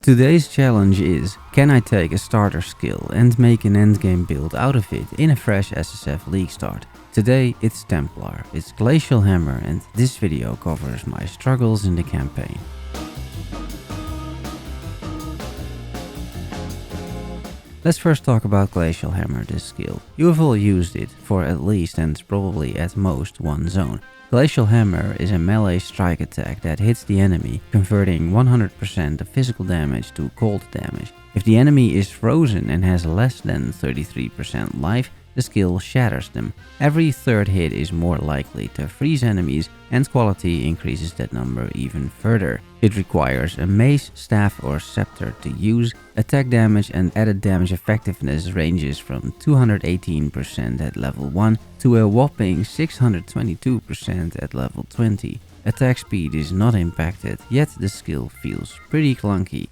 Today's challenge is, can I take a starter skill and make an endgame build out of it in a fresh SSF League start? Today it's Templar, it's Glacial Hammer, and this video covers my struggles in the campaign. Let's first talk about Glacial Hammer, this skill. You have all used it for at least and probably at most one zone. Glacial Hammer is a melee strike attack that hits the enemy, converting 100% of physical damage to cold damage. If the enemy is frozen and has less than 33% life, the skill shatters them. Every third hit is more likely to freeze enemies, and quality increases that number even further. It requires a mace, staff or scepter to use. Attack damage and added damage effectiveness ranges from 218% at level 1 to a whopping 622% at level 20. Attack speed is not impacted, yet the skill feels pretty clunky.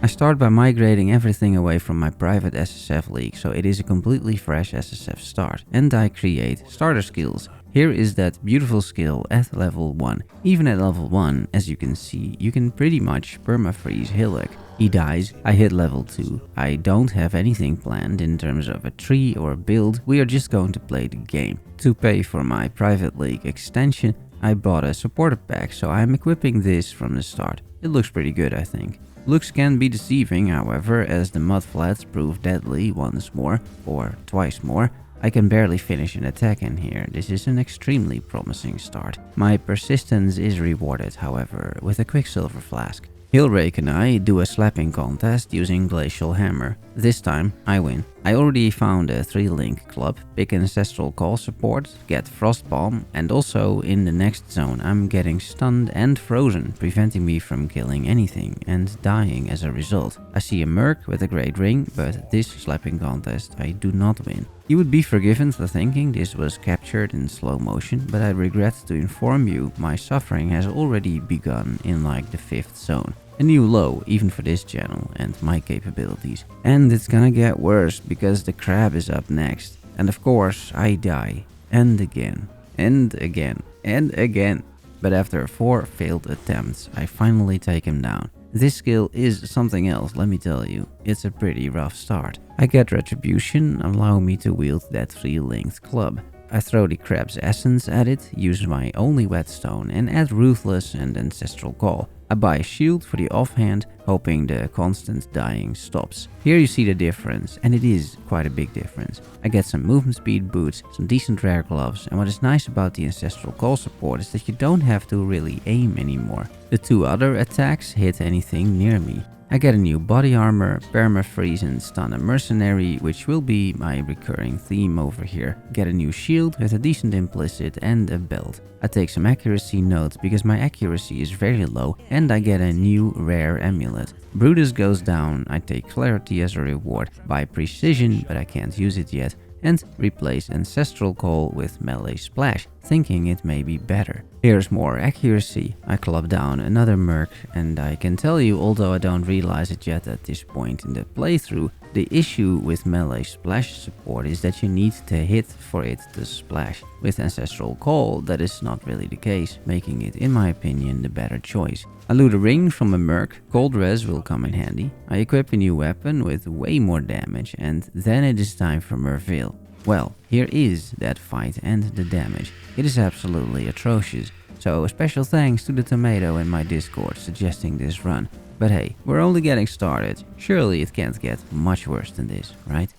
I start by migrating everything away from my private SSF League, so it is a completely fresh SSF start, and I create starter skills. Here is that beautiful skill at level 1. Even at level 1, as you can see, you can pretty much perma-freeze Hillock. He dies, I hit level 2. I don't have anything planned in terms of a tree or build, we are just going to play the game. To pay for my private league extension, I bought a supporter pack, so I'm equipping this from the start. It looks pretty good, I think. Looks can be deceiving, however, as the mud flats prove deadly once more, or twice more. I can barely finish an attack in here. This is an extremely promising start. My persistence is rewarded, however, with a Quicksilver flask. Hilrake and I do a slapping contest using Glacial Hammer. This time, I win. I already found a 3-link club, pick Ancestral Call support, get Frost Bomb, and also in the next zone I'm getting stunned and frozen, preventing me from killing anything and dying as a result. I see a Merc with a great ring, but this slapping contest I do not win. You would be forgiven for thinking this was captured in slow motion, but I regret to inform you my suffering has already begun in like the 5th zone. A new low, even for this channel and my capabilities. And it's gonna get worse because the crab is up next. And of course I die. And again. And again. And again. But after 4 failed attempts, I finally take him down. This skill is something else, let me tell you. It's a pretty rough start. I get Retribution, allowing me to wield that 3-linked club. I throw the crab's essence at it, use my only whetstone, and add Ruthless and Ancestral Call. I buy a shield for the offhand, hoping the constant dying stops. Here you see the difference, and it is quite a big difference. I get some movement speed boots, some decent rare gloves, and what is nice about the Ancestral Call support is that you don't have to really aim anymore. The 2 other attacks hit anything near me. I get a new body armor, perma-freeze and stun a mercenary, which will be my recurring theme over here. Get a new shield with a decent implicit and a belt. I take some accuracy notes because my accuracy is very low, and I get a new rare amulet. Brutus goes down, I take clarity as a reward, buy precision but I can't use it yet, and replace Ancestral Call with melee splash, thinking it may be better. Here's more accuracy. I club down another Merc, and I can tell you, although I don't realize it yet at this point in the playthrough, the issue with melee splash support is that you need to hit for it to splash. With Ancestral Call, that is not really the case, making it, in my opinion, the better choice. I loot a ring from a Merc, Cold Res will come in handy. I equip a new weapon with way more damage, and then it is time for Merville. Well, here is that fight and the damage. It is absolutely atrocious. So a special thanks to the tomato in my Discord suggesting this run. But hey, we're only getting started. Surely it can't get much worse than this, right?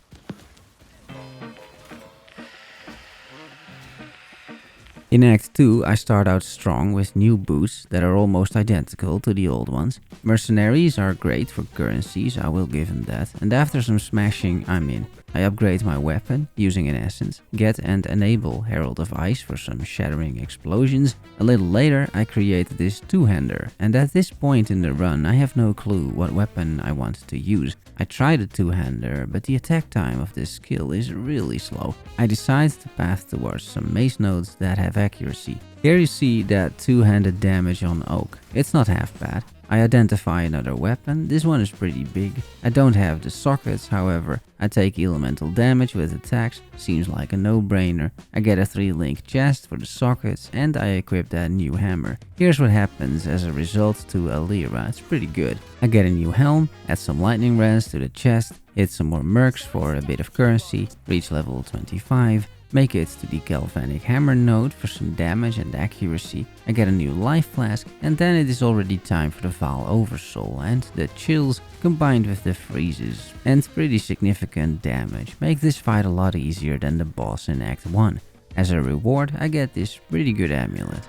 In Act 2, I start out strong with new boots that are almost identical to the old ones. Mercenaries are great for currencies, I will give them that, and after some smashing, I'm in. I upgrade my weapon using an essence, get and enable Herald of Ice for some shattering explosions. A little later I create this two-hander, and at this point in the run I have no clue what weapon I want to use. I try the two-hander, but the attack time of this skill is really slow. I decide to path towards some mace nodes that have accuracy. Here you see that two-handed damage on Oak. It's not half bad. I identify another weapon. This one is pretty big. I don't have the sockets, however. I take elemental damage with attacks, seems like a no-brainer. I get a 3-link chest for the sockets and I equip that new hammer. Here's what happens as a result to a Lyra, it's pretty good. I get a new helm, add some lightning res to the chest, hit some more mercs for a bit of currency, reach level 25. Make it to the Galvanic Hammer node for some damage and accuracy. I get a new life flask and then it is already time for the Vaal Oversoul and the chills combined with the freezes and pretty significant damage make this fight a lot easier than the boss in Act 1. As a reward I get this pretty good amulet.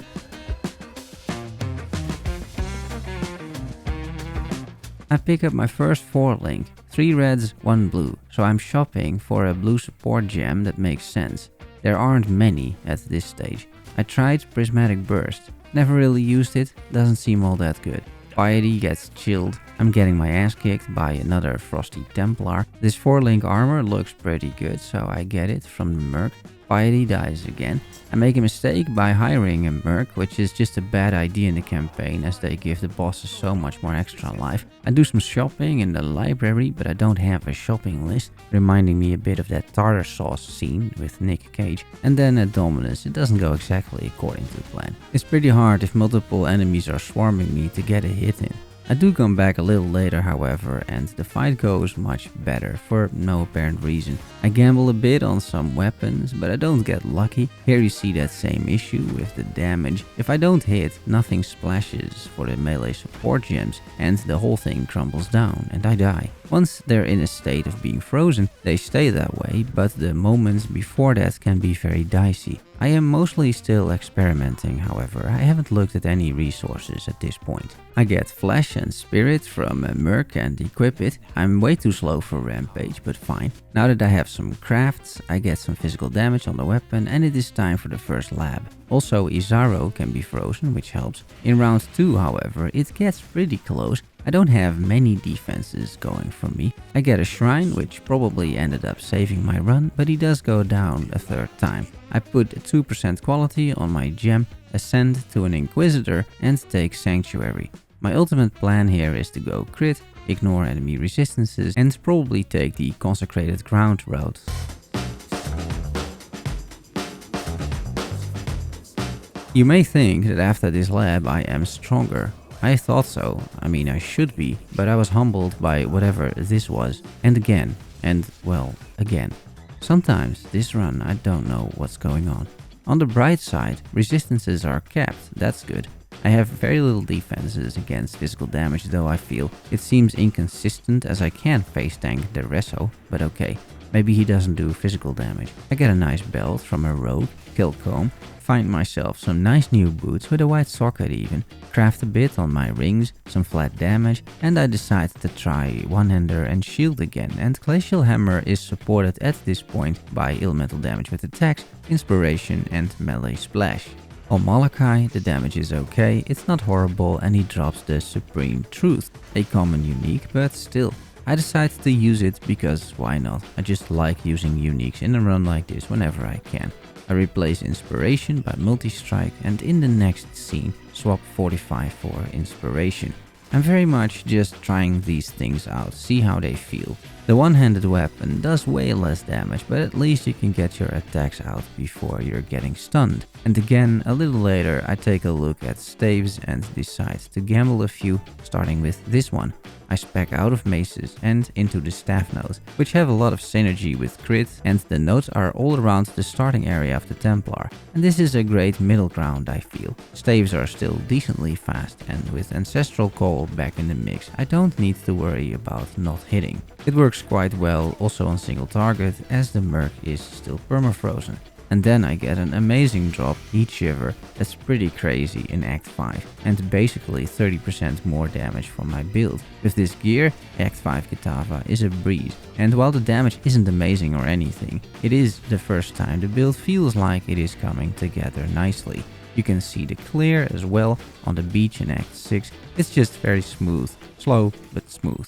I pick up my first 4-link, 3 reds, 1 blue, so I'm shopping for a blue support gem that makes sense. There aren't many at this stage. I tried Prismatic Burst, never really used it, doesn't seem all that good. Piety gets chilled, I'm getting my ass kicked by another Frosty Templar. This 4-link armor looks pretty good, so I get it from the merc. Piety dies again. I make a mistake by hiring a merc, which is just a bad idea in the campaign as they give the bosses so much more extra life. I do some shopping in the library, but I don't have a shopping list, reminding me a bit of that tartar sauce scene with Nick Cage. And then at Dominus, it doesn't go exactly according to plan. It's pretty hard if multiple enemies are swarming me to get a hit in. I do come back a little later, however, and the fight goes much better for no apparent reason. I gamble a bit on some weapons, but I don't get lucky. Here you see that same issue with the damage. If I don't hit, nothing splashes for the melee support gems, and the whole thing crumbles down and I die. Once they're in a state of being frozen, they stay that way, but the moments before that can be very dicey. I am mostly still experimenting, however, I haven't looked at any resources at this point. I get Flesh and Spirit from a merc and equip it. I'm way too slow for Rampage, but fine. Now that I have some crafts, I get some physical damage on the weapon and it is time for the first lab. Also, Izaro can be frozen, which helps. In round 2, however, it gets pretty close. I don't have many defenses going for me. I get a shrine, which probably ended up saving my run, but he does go down a 3rd time. I put a 2% quality on my gem, ascend to an Inquisitor and take Sanctuary. My ultimate plan here is to go crit, ignore enemy resistances and probably take the Consecrated Ground route. You may think that after this lab I am stronger. I thought so, I mean I should be, but I was humbled by whatever this was. And again, and well, again. Sometimes this run I don't know what's going on. On the bright side, resistances are capped, that's good. I have very little defenses against physical damage though I feel. It seems inconsistent as I can't face tank the Reso, but okay. Maybe he doesn't do physical damage. I get a nice belt from a rogue, Kilcomb, find myself some nice new boots with a white socket even, craft a bit on my rings, some flat damage, and I decide to try one-hander and shield again, and Glacial Hammer is supported at this point by elemental damage with attacks, inspiration and melee splash. On Malachi, the damage is okay, it's not horrible and he drops the Supreme Truth, a common unique, but still. I decided to use it because why not? I just like using uniques in a run like this whenever I can. I replace Inspiration by Multi-Strike and in the next scene swap 45 for Inspiration. I'm very much just trying these things out, see how they feel. The one-handed weapon does way less damage, but at least you can get your attacks out before you're getting stunned. And again, a little later I take a look at staves and decide to gamble a few, starting with this one. I spec out of maces and into the staff nodes, which have a lot of synergy with crit, and the nodes are all around the starting area of the Templar. And this is a great middle ground I feel. Staves are still decently fast, and with Ancestral Call back in the mix, I don't need to worry about not hitting. It works quite well also on single target, as the merc is still permafrozen. And then I get an amazing drop, Heat Shiver, that's pretty crazy in Act 5, and basically 30% more damage from my build. With this gear, Act 5 Kitava is a breeze, and while the damage isn't amazing or anything, it is the first time the build feels like it is coming together nicely. You can see the clear as well on the beach in Act 6, it's just very smooth, slow but smooth.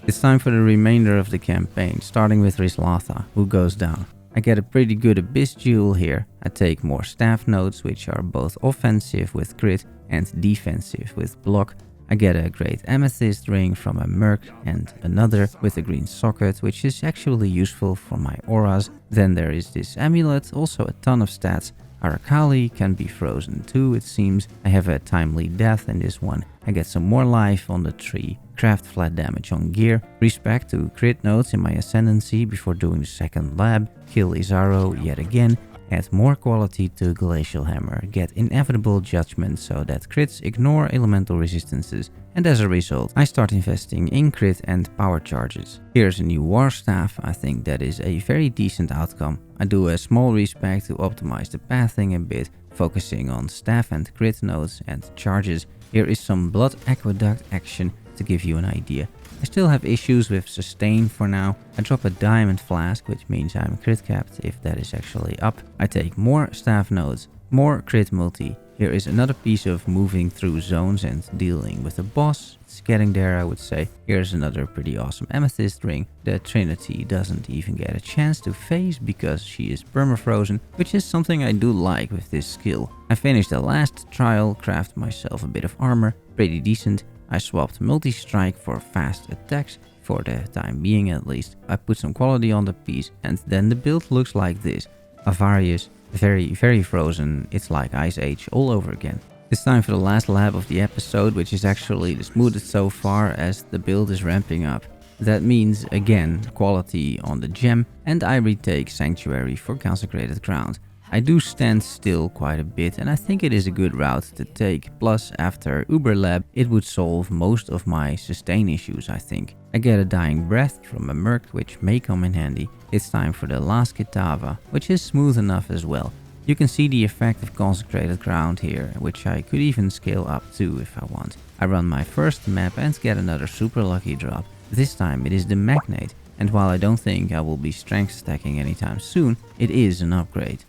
It's time for the remainder of the campaign, starting with Rislatha, who goes down. I get a pretty good Abyss Jewel here. I take more staff nodes, which are both offensive with crit and defensive with block. I get a great amethyst ring from a merc and another with a green socket, which is actually useful for my auras. Then there is this amulet, also a ton of stats. Arakali can be frozen too, it seems. I have a timely death in this one. I get some more life on the tree. Craft flat damage on gear. Respect to crit nodes in my ascendancy before doing the second lab. Kill Izaro yet again. Add more quality to Glacial Hammer, get Inevitable Judgment so that crits ignore elemental resistances, and as a result I start investing in crit and power charges. Here's a new War Staff, I think that is a very decent outcome. I do a small respec to optimize the pathing a bit, focusing on staff and crit nodes and charges. Here is some Blood Aqueduct action to give you an idea. I still have issues with sustain for now. I drop a diamond flask, which means I'm crit capped if that is actually up. I take more staff nodes, more crit multi. Here is another piece of moving through zones and dealing with the boss. It's getting there, I would say. Here's another pretty awesome amethyst ring. The Trinity doesn't even get a chance to phase because she is permafrozen, which is something I do like with this skill. I finished the last trial, craft myself a bit of armor, pretty decent. I swapped multi-strike for fast attacks, for the time being at least. I put some quality on the piece and then the build looks like this. Avarius, very frozen, it's like Ice Age all over again. It's time for the last lab of the episode, which is actually the smoothest so far as the build is ramping up. That means, again, quality on the gem, and I retake Sanctuary for Consecrated Ground. I do stand still quite a bit and I think it is a good route to take, plus after Uber Lab it would solve most of my sustain issues I think. I get a Dying Breath from a merc which may come in handy. It's time for the last Kitava, which is smooth enough as well. You can see the effect of Consecrated Ground here, which I could even scale up to if I want. I run my first map and get another super lucky drop. This time it is the Magnate, and while I don't think I will be strength stacking anytime soon, it is an upgrade.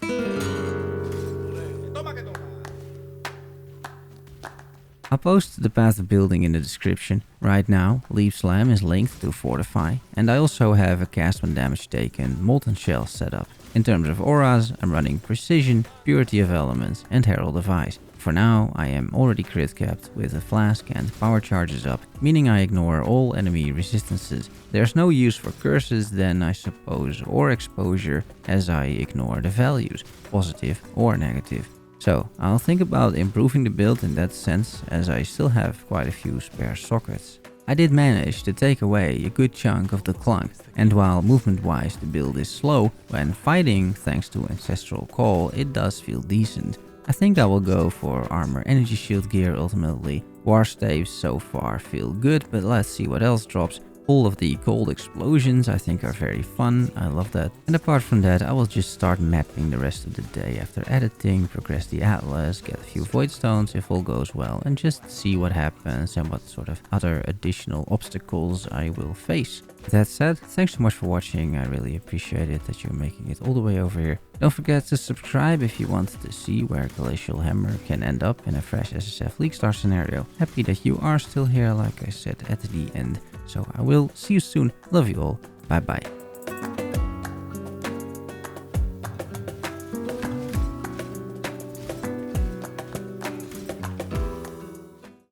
I'll post the path of building in the description. Right now, Leaf Slam is linked to Fortify, and I also have a cast when damage taken Molten Shell set up. In terms of auras, I'm running Precision, Purity of Elements and Herald of Ice. For now, I am already crit capped with a flask and power charges up, meaning I ignore all enemy resistances. There's no use for curses then, I suppose, or exposure, as I ignore the values, positive or negative. So I'll think about improving the build in that sense, as I still have quite a few spare sockets. I did manage to take away a good chunk of the clunk, and while movement wise the build is slow, when fighting thanks to Ancestral Call it does feel decent. I think I will go for armor energy shield gear ultimately. War staves so far feel good, but let's see what else drops. All of the cold explosions I think are very fun, I love that. And apart from that, I will just start mapping the rest of the day after editing, progress the atlas, get a few void stones if all goes well, and just see what happens and what sort of other additional obstacles I will face. That said, thanks so much for watching, I really appreciate it that you're making it all the way over here. Don't forget to subscribe if you want to see where Glacial Hammer can end up in a fresh SSF League Star scenario. Happy that you are still here, like I said at the end. So I will see you soon. Love you all. Bye bye.